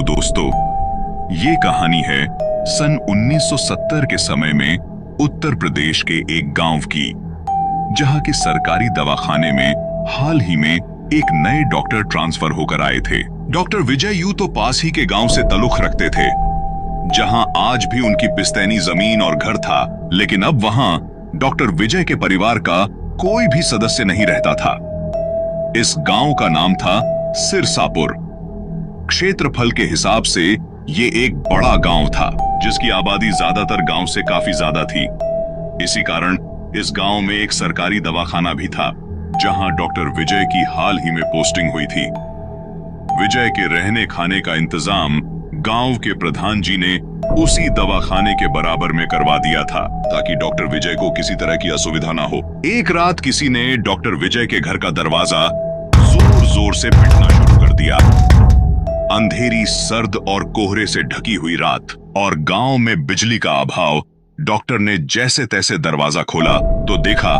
दोस्तों, ये कहानी है सन 1970 के समय में उत्तर प्रदेश के एक गांव की, जहां के सरकारी दवाखाने में हाल ही में एक नए डॉक्टर ट्रांसफर होकर आए थे। डॉक्टर विजय यूं तो पास ही के गांव से ताल्लुक रखते थे, जहां आज भी उनकी पिस्तैनी जमीन और घर था, लेकिन अब वहां डॉक्टर विजय के परिवार का कोई भी सदस्य नहीं रहता था। इस गांव का नाम था सिरसापुर। क्षेत्रफल के हिसाब से ये एक बड़ा गांव था, जिसकी आबादी ज्यादातर गांव से काफी ज्यादा थी। इसी कारण इस गांव में एक सरकारी दवाखाना भी था, जहां डॉक्टर विजय की हाल ही में पोस्टिंग हुई थी। विजय के रहने खाने का इंतजाम गांव के प्रधान जी ने उसी दवाखाने के बराबर में करवा दिया था, ताकि डॉक्टर विजय को किसी तरह की असुविधा ना हो। एक रात किसी ने डॉक्टर विजय के घर का दरवाजा जोर जोर से पीटना शुरू कर दिया। अंधेरी, सर्द और कोहरे से ढकी हुई रात और गांव में बिजली का अभाव। डॉक्टर ने जैसे तैसे दरवाजा खोला तो देखा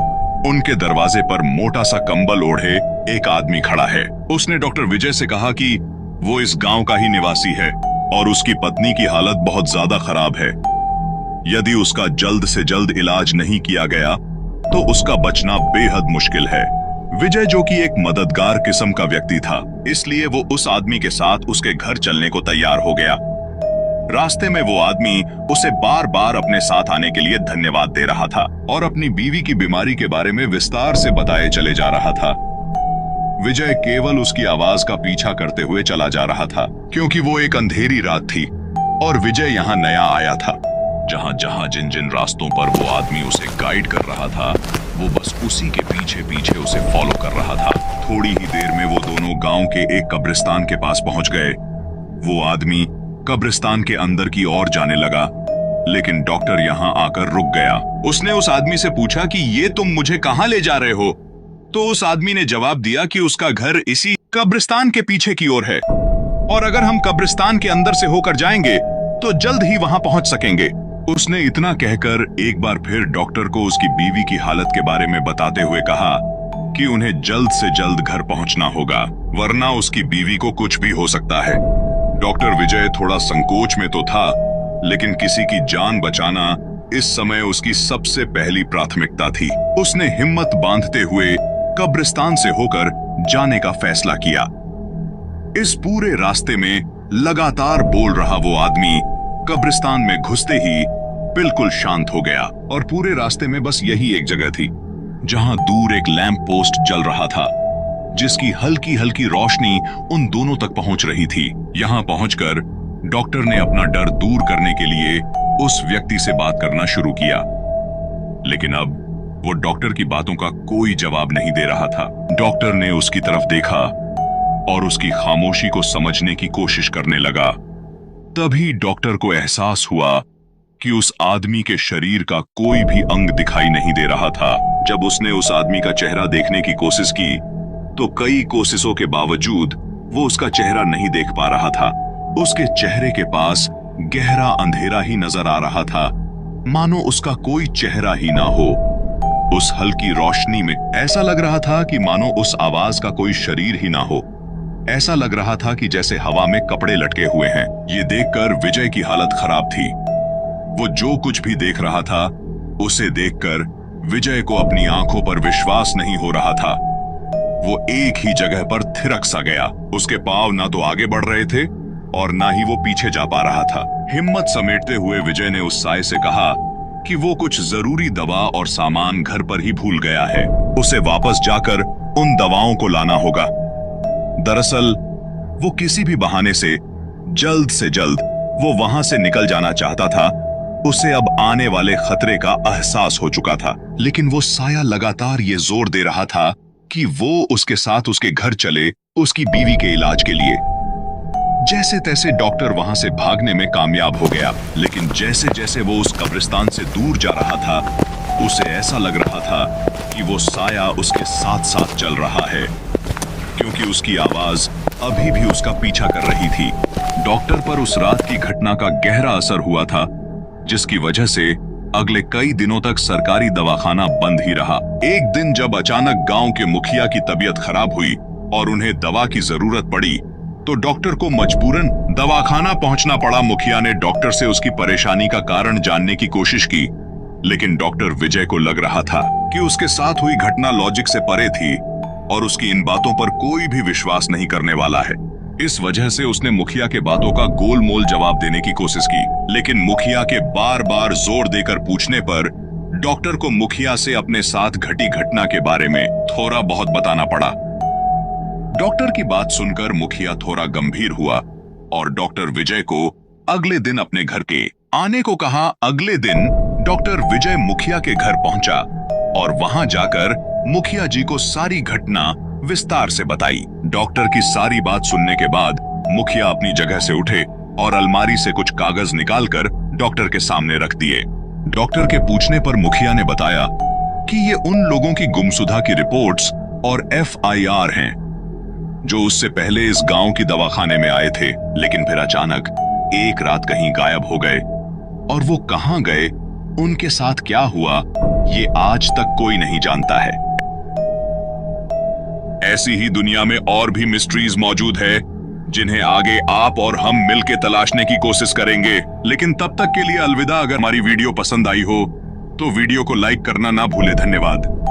उनके दरवाजे पर मोटा सा कंबल ओढ़े एक आदमी खड़ा है। उसने डॉक्टर विजय से कहा कि वो इस गांव का ही निवासी है और उसकी पत्नी की हालत बहुत ज्यादा खराब है। यदि उसका जल्द से जल्द इलाज नहीं किया गया तो उसका बचना बेहद मुश्किल है। विजय, जो कि एक मददगार किस्म का व्यक्ति था, इसलिए वो उस आदमी के साथ उसके घर चलने को तैयार हो गया। रास्ते में वो आदमी उसे बार बार अपने साथ आने के लिए धन्यवाद दे रहा था और अपनी बीवी की बीमारी के बारे में विस्तार से बताए चले जा रहा था। विजय केवल उसकी आवाज का पीछा करते हुए चला जा रहा था, क्योंकि वो एक अंधेरी रात थी और विजय यहाँ नया आया था। जहां जहां जिन जिन रास्तों पर वो आदमी उसे गाइड कर रहा था, वो बस उसी के पीछे पीछे उसे फॉलो कर रहा था। थोड़ी ही देर में वो दोनों गांव के एक कब्रिस्तान के पास पहुंच गए। वो आदमी कब्रिस्तान के अंदर की ओर जाने लगा, लेकिन डॉक्टर यहाँ आकर रुक गया। उसने उस आदमी से पूछा कि ये तुम मुझे कहाँ ले जा रहे हो? तो उस आदमी ने जवाब दिया कि उसका घर इसी कब्रिस्तान के पीछे की ओर है और अगर हम कब्रिस्तान के अंदर से होकर जाएंगे तो जल्द ही वहां पहुंच सकेंगे। उसने इतना कहकर एक बार फिर डॉक्टर को उसकी बीवी की हालत के बारे में बताते हुए कहा कि उन्हें जल्द से जल्द घर पहुंचना होगा, वरना उसकी बीवी को कुछ भी हो सकता है। डॉक्टर विजय थोड़ा संकोच में तो था, लेकिन किसी की जान बचाना इस समय उसकी सबसे पहली प्राथमिकता थी। उसने हिम्मत बांधते हुए कब्रिस्तान से होकर जाने का फैसला किया। इस पूरे रास्ते में लगातार बोल रहा वो आदमी कब्रिस्तान में घुसते ही बिल्कुल शांत हो गया और पूरे रास्ते में बस यही एक जगह थी, जहां दूर एक लैंप पोस्ट जल रहा था, जिसकी हल्की हल्की रोशनी उन दोनों तक पहुंच रही थी। यहां पहुंचकर डॉक्टर ने अपना डर दूर करने के लिए उस व्यक्ति से बात करना शुरू किया, लेकिन अब वो डॉक्टर की बातों का कोई जवाब नहीं दे रहा था। डॉक्टर ने उसकी तरफ देखा और उसकी खामोशी को समझने की कोशिश करने लगा। तभी डॉक्टर को एहसास हुआ कि उस आदमी के शरीर का कोई भी अंग दिखाई नहीं दे रहा था। जब उसने उस आदमी का चेहरा देखने की कोशिश की तो कई कोशिशों के बावजूद वो उसका चेहरा नहीं देख पा रहा था। उसके चेहरे के पास गहरा अंधेरा ही नजर आ रहा था, मानो उसका कोई चेहरा ही ना हो। उस हल्की रोशनी में ऐसा लग रहा था कि मानो उस आवाज का कोई शरीर ही ना हो। ऐसा लग रहा था कि जैसे हवा में कपड़े लटके हुए हैं। ये देखकर विजय की हालत खराब थी। वो जो कुछ भी देख रहा था, उसे देखकर विजय को अपनी आंखों पर विश्वास नहीं हो रहा था। वो एक ही जगह पर थिरक सा गया। उसके पांव ना तो आगे बढ़ रहे थे और ना ही वो पीछे जा पा रहा था। हिम्मत समेटते हुए विजय ने उस साय से कहा कि वो कुछ जरूरी दवा और सामान घर पर ही भूल गया है, उसे वापस जाकर उन दवाओं को लाना होगा। दरअसल वो किसी भी बहाने से जल्द वो वहां से निकल जाना चाहता था। उसे अब आने वाले खतरे का एहसास हो चुका था, लेकिन वो साया लगातार ये जोर दे रहा था कि वो उसके साथ उसके घर चले, उसकी बीवी के इलाज के लिए। जैसे तैसे डॉक्टर वहां से भागने में कामयाब हो गया, लेकिन जैसे जैसे वो उस कब्रिस्तान से दूर जा रहा था, उसे ऐसा लग रहा था कि वो साया उसके साथ साथ चल रहा है, क्योंकि उसकी आवाज अभी भी उसका पीछा कर रही थी। डॉक्टर पर उस रात की घटना का गहरा असर हुआ था, जिसकी वजह से अगले कई दिनों तक सरकारी दवाखाना बंद ही रहा। एक दिन जब अचानक गांव के मुखिया की तबीयत खराब हुई और उन्हें दवा की जरूरत पड़ी, तो डॉक्टर को मजबूरन दवाखाना पहुंचना पड़ा। मुखिया ने डॉक्टर से उसकी परेशानी का कारण जानने की कोशिश की, लेकिन डॉक्टर विजय को लग रहा था कि उसके साथ हुई घटना लॉजिक से परे थी और उसकी इन बातों पर कोई भी विश्वास नहीं करने वाला है। इस वजह से उसने मुखिया के बातों का गोलमोल जवाब देने की कोशिश की, लेकिन मुखिया के बार बार जोर देकर पूछने पर डॉक्टर को मुखिया से अपने साथ घटी घटना के बारे में थोड़ा बहुत बताना पड़ा। डॉक्टर की बात सुनकर मुखिया थोड़ा गंभीर हुआ और डॉक्टर विजय को अगले दिन अपने घर के आने को कहा। अगले दिन डॉक्टर विजय मुखिया के घर पहुंचा और वहां जाकर मुखिया जी को सारी घटना विस्तार से बताई। डॉक्टर की सारी बात सुनने के बाद मुखिया अपनी जगह से उठे और अलमारी से कुछ कागज निकालकर डॉक्टर के सामने रख दिए। डॉक्टर के पूछने पर मुखिया ने बताया कि ये उन लोगों की गुमशुदा की रिपोर्ट्स और FIR हैं जो उससे पहले इस गांव की दवाखाने में आए थे, लेकिन फिर अचानक एक रात कहीं गायब हो गए। और वो कहां गए, उनके साथ क्या हुआ, ये आज तक कोई नहीं जानता है। ऐसी ही दुनिया में और भी मिस्ट्रीज मौजूद है जिन्हें आगे आप और हम मिलकर तलाशने की कोशिश करेंगे। लेकिन तब तक के लिए अलविदा। अगर हमारी वीडियो पसंद आई हो तो वीडियो को लाइक करना ना भूले। धन्यवाद।